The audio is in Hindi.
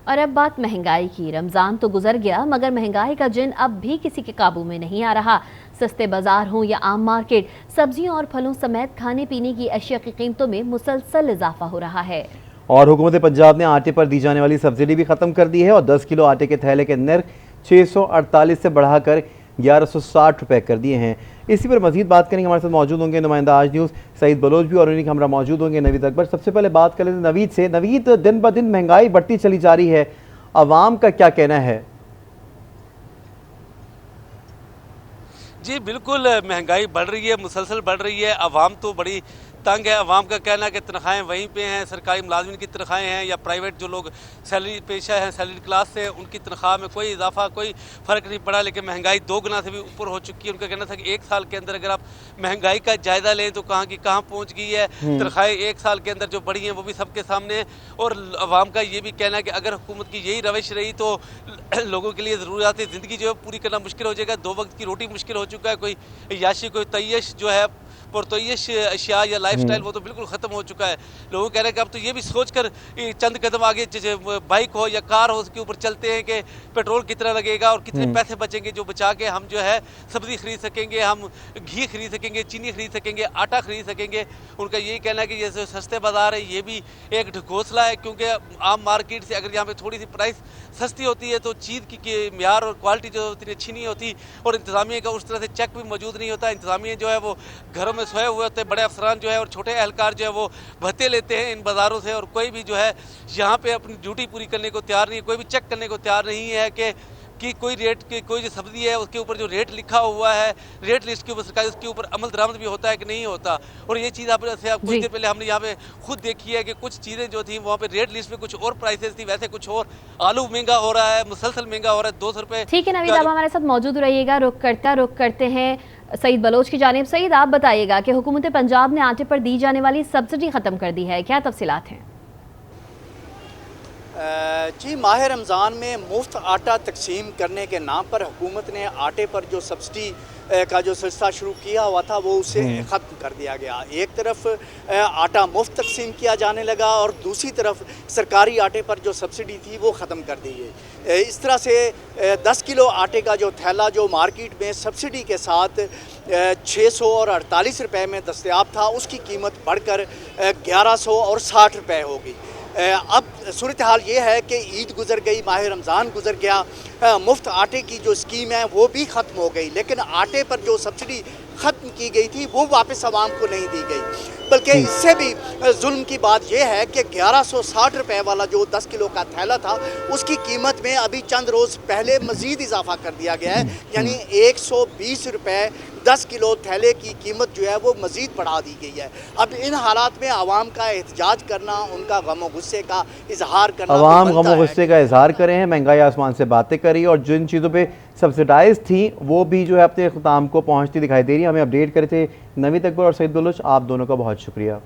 और अब बात महंगाई की। रमजान तो गुजर गया मगर महंगाई का जिन अब भी किसी के काबू में नहीं आ रहा। सस्ते बाजार हों या आम मार्केट, सब्जियों और फलों समेत खाने पीने की अशिया की कीमतों में मुसलसल इजाफा हो रहा है। और हुकूमत पंजाब ने आटे पर दी जाने वाली सब्सिडी भी खत्म कर दी है और 10 किलो आटे के थैले के नर्ख 648 से बढ़ाकर 1160 रुपए कर दिए हैं। इसी पर मजीद बात करेंगे, हमारे साथ मौजूद होंगे नुमाइंदा आज न्यूज़ सईद बलोच भी और उन्हीं हमरा मौजूद होंगे नवीद अकबर। सबसे पहले बात कर लेते हैं नवीद से। नवीद, दिन ब दिन महंगाई बढ़ती चली जा रही है, अवाम का क्या कहना है? जी बिल्कुल, महंगाई बढ़ रही है, मुसलसल बढ़ रही है। अवाम तो बड़ी तंग है। अवाम का कहना है कि तनख्वाहें वहीं पे हैं, सरकारी मुलाजमिन की तनख्वाहें हैं या प्राइवेट जो लोग सैलरी पेशा हैं, सैलरी क्लास से, उनकी तनख्वाह में कोई इजाफा, कोई फ़र्क नहीं पड़ा। लेकिन महंगाई 2 गुना से भी ऊपर हो चुकी है। उनका कहना था कि 1 साल के अंदर अगर आप महंगाई का जायज़ा लें तो कहाँ की कहाँ पहुँच गई है। तनख्वाहें 1 साल के अंदर जो बढ़ी हैं वो भी सबके सामने है। और अवाम का ये भी कहना है कि अगर हुकूमत की यही रविश रही तो लोगों के लिए ज़रूरियात ज़िंदगी जो है पूरी करना मुश्किल हो जाएगा। 2 वक्त की रोटी मुश्किल हो चुका है। कोई याशी, कोई तय्यश जो है पुरतयश अशिया या लाइफस्टाइल वो तो बिल्कुल ख़त्म हो चुका है। लोगों कह रहे हैं कि अब तो ये भी सोचकर चंद कदम आगे जैसे बाइक हो या कार हो उसके ऊपर चलते हैं कि पेट्रोल कितना लगेगा और कितने पैसे बचेंगे जो बचा के हम जो है सब्ज़ी खरीद सकेंगे, हम घी खरीद सकेंगे, चीनी खरीद सकेंगे, आटा खरीद सकेंगे। उनका यही कहना है कि ये जो सस्ते बाज़ार है ये भी एक ढकोसला है, क्योंकि आम मार्केट से अगर यहाँ पे थोड़ी सी प्राइस सस्ती होती है तो चीज़ की म्यार और क्वालिटी जो इतनी अच्छी नहीं होती और इंतज़ामिया का उस तरह से चेक भी मौजूद नहीं होता। इंतज़ामिया जो है वो घरों में सोए हुए होते हैं, बड़े अफसरान जो है और छोटे एहलकार जो है वो भत्ते लेते हैं इन बाज़ारों से और कोई भी जो है यहाँ पे अपनी ड्यूटी पूरी करने को तैयार नहीं है, कोई भी चेक करने को तैयार नहीं है कि कोई रेट की कोई जो सब्ज़ी है उसके ऊपर जो रेट लिखा हुआ है, रेट लिस्ट के ऊपर सरकारी उसके ऊपर अमल दरामद भी होता है कि नहीं होता। और ये चीज़ आप कुछ देर पहले हमने यहाँ पे खुद देखी है कि कुछ चीज़ें जो थी वहाँ पे रेट लिस्ट में कुछ और प्राइसेस थी, वैसे कुछ और। आलू महंगा हो रहा है, मुसलसल महंगा हो रहा है, 200 रुपये। ठीक है नवीद, आप हमारे साथ मौजूद रहिएगा। रुक करते हैं सईद बलोच की जानिब। सईद, आप बताइएगा कि हुकूमत पंजाब ने आटे पर दी जाने वाली सब्सिडी ख़त्म कर दी है, क्या तफसीलात हैं? जी, माह रमज़ान में मुफ्त आटा तकसीम करने के नाम पर हुकूमत ने आटे पर जो सब्सिडी का जो सिलसिला शुरू किया हुआ था वो उसे ख़त्म कर दिया गया। एक तरफ आटा मुफ्त तकसीम किया जाने लगा और दूसरी तरफ सरकारी आटे पर जो सब्सिडी थी वो ख़त्म कर दी है। इस तरह से 10 किलो आटे का जो थैला जो मार्केट में सब्सिडी के साथ 648 रुपये में दस्तयाब था, उसकी कीमत बढ़कर 1160 रुपये होगी। अब सूरत हाल ये है कि ईद गुजर गई, माह रमज़ान गुजर गया, मुफ्त आटे की जो स्कीम है वो भी ख़त्म हो गई, लेकिन आटे पर जो सब्सिडी ख़त्म की गई थी वो वापस आवाम को नहीं दी गई। बल्कि इससे भी जुल्म की बात यह है कि 1160 रुपये वाला जो 10 किलो का थैला था उसकी कीमत में अभी चंद रोज़ पहले मज़ीद इजाफा कर दिया गया है, यानी 120 रुपये 10 किलो थैले की कीमत जो है वो मज़ीद बढ़ा दी गई है। अब इन हालात में आवाम का एहतजाज करना, उनका गम गुस्से का इजहार करना, आवाम गम गुस्से का इजहार करें हैं, महंगाई आसमान से बातें करी और जिन चीज़ों पे सब्सिडाइज थी वो भी जो है अपने ख़ुताम को पहुँचती दिखाई दे रही है। हमें अपडेट करे थे नवीद अकबर और सईद बलोच, आप दोनों का बहुत शुक्रिया।